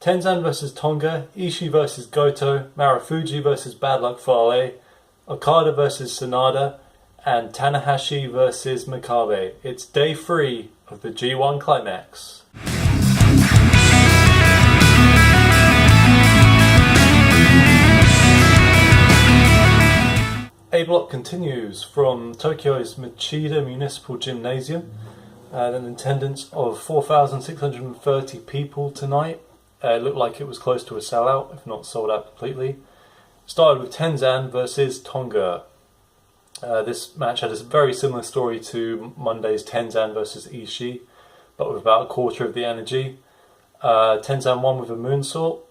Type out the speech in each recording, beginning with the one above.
Tenzan versus Tonga, Ishii versus Goto, Marufuji versus Bad Luck Fale, Okada versus Sanada, and Tanahashi versus Makabe. It's day 3 of the G1 Climax. A block continues from Tokyo's Machida Municipal Gymnasium. An attendance of 4,630 people tonight. It looked like it was close to a sellout, if not sold out completely. Started with Tenzan versus Tonga. This match had a very similar story to Monday's Tenzan versus Ishii, but with about a quarter of the energy. Tenzan won with a moonsault,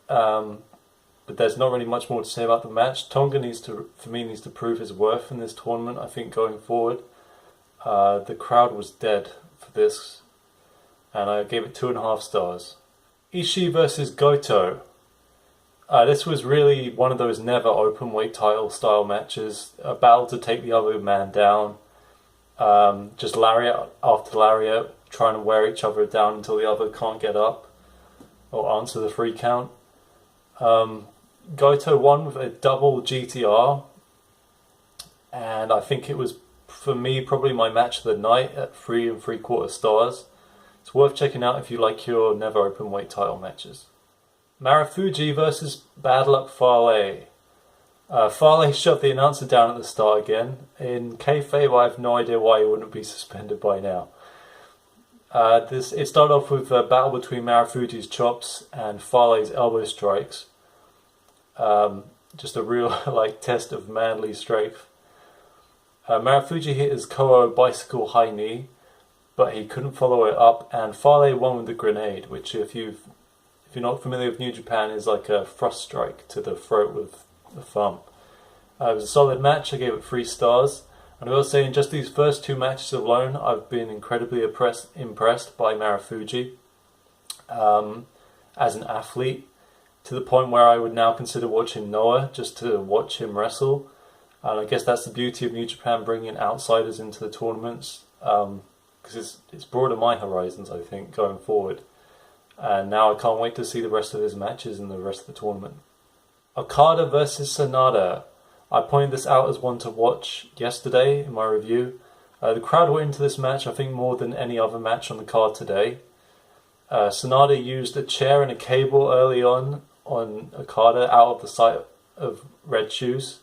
but there's not really much more to say about the match. Tonga needs to prove his worth in this tournament, I think, going forward. The crowd was dead for this, and I gave it 2.5 stars. Ishii versus Goto. This was really one of those never open weight title style matches. A battle to take the other man down. Just lariat after lariat, trying to wear each other down until the other can't get up or answer the 3 count. Goto won with a double GTR, and I think it was, for me, probably my match of the night at 3 3/4 stars. It's worth checking out if you like your never open weight title matches. Marufuji versus Bad Luck Fale. Fale shoved the announcer down at the start again. In kayfabe, I have no idea why he wouldn't be suspended by now. It started off with a battle between Marufuji's chops and Fale's elbow strikes. Just a real test of manly strength. Marufuji hit his Koho bicycle high knee, but he couldn't follow it up, and Fale won with the grenade, which, if you're not familiar with New Japan, is like a thrust strike to the throat with the thumb. It was a solid match. I gave it 3 stars, and I will say in just these first 2 matches alone, I've been incredibly impressed by Marufuji as an athlete, to the point where I would now consider watching Noah just to watch him wrestle. And I guess that's the beauty of New Japan, bringing outsiders into the tournaments, because it's broadened my horizons, I think, going forward. And now I can't wait to see the rest of his matches and the rest of the tournament. Okada versus Sanada. I pointed this out as one to watch yesterday in my review. The crowd were into this match, I think, more than any other match on the card today. Sanada used a chair and a cable early on Okada, out of the sight of Red Shoes.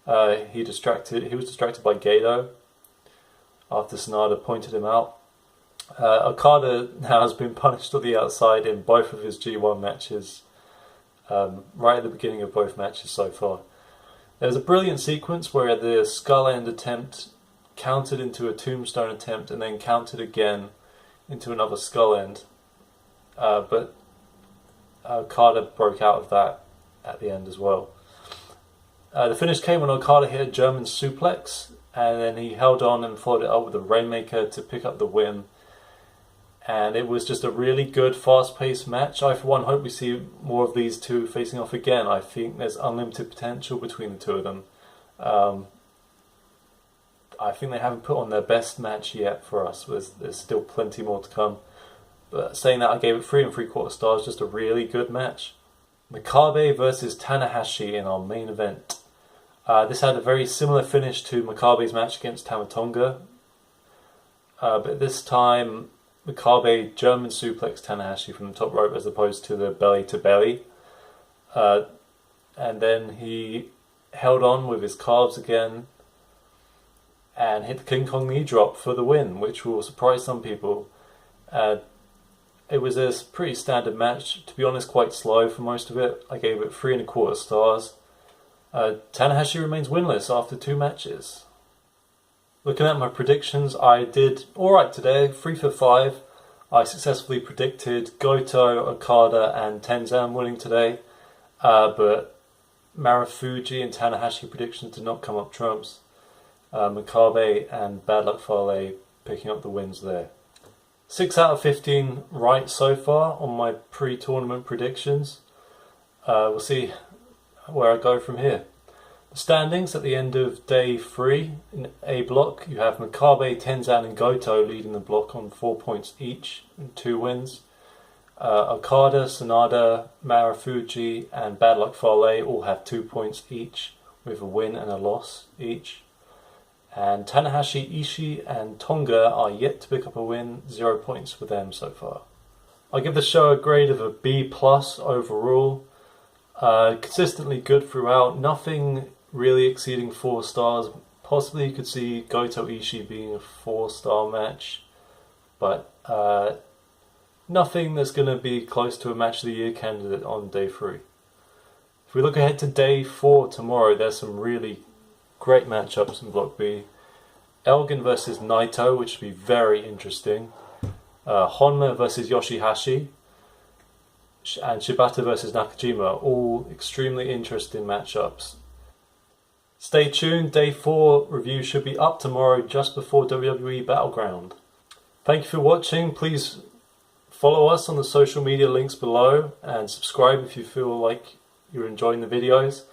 He was distracted by Gato after Sanada pointed him out. Okada now has been punished to the outside in both of his G1 matches, right at the beginning of both matches so far. There's a brilliant sequence where the skull end attempt countered into a tombstone attempt and then countered again into another skull end, but Okada broke out of that at the end as well. The finish came when Okada hit a German suplex, and then he held on and followed it up with a Rainmaker to pick up the win. And it was just a really good, fast-paced match. I, for one, hope we see more of these two facing off again. I think there's unlimited potential between the two of them. I think they haven't put on their best match yet for us. There's still plenty more to come. But saying that, I gave it 3 3/4 stars. Just a really good match. Makabe versus Tanahashi in our main event. This had a very similar finish to Makabe's match against Tamatonga. But this time, Makabe German suplex Tanahashi from the top rope as opposed to the belly to belly. And then he held on with his calves again and hit the King Kong knee drop for the win, which will surprise some people. It was a pretty standard match, to be honest, quite slow for most of it. I gave it 3 1/4 stars. Tanahashi remains winless after 2 matches. Looking at my predictions, I did alright today, 3 for 5. I successfully predicted Goto, Okada and Tenzan winning today, but Marufuji and Tanahashi predictions did not come up trumps. Makabe and Bad Luck Fale picking up the wins there. 6 out of 15 right so far on my pre-tournament predictions. We'll see where I go from here. The standings at the end of day 3 in A block, you have Makabe, Tenzan and Goto leading the block on 4 points each and 2 wins. Okada, Sanada, Marufuji, and Bad Luck Fale all have 2 points each, with a win and a loss each. And Tanahashi, Ishii, and Tonga are yet to pick up a win, 0 points for them so far. I give the show a grade of a B+ overall. Consistently good throughout, nothing really exceeding 4 stars. Possibly you could see Goto Ishii being a 4-star match, but nothing that's going to be close to a Match of the Year candidate on day 3. If we look ahead to day 4 tomorrow, there's some really great matchups in Block B. Elgin versus Naito, which would be very interesting. Honma versus Yoshihashi. And Shibata versus Nakajima, all extremely interesting matchups. Stay tuned, day 4 review should be up tomorrow just before WWE Battleground. Thank you for watching. Please follow us on the social media links below and subscribe if you feel like you're enjoying the videos.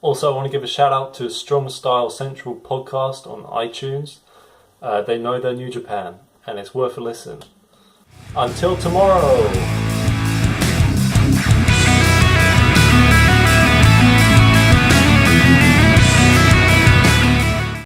Also, I want to give a shout out to Strong Style Central podcast on iTunes. They know their New Japan and it's worth a listen. Until tomorrow!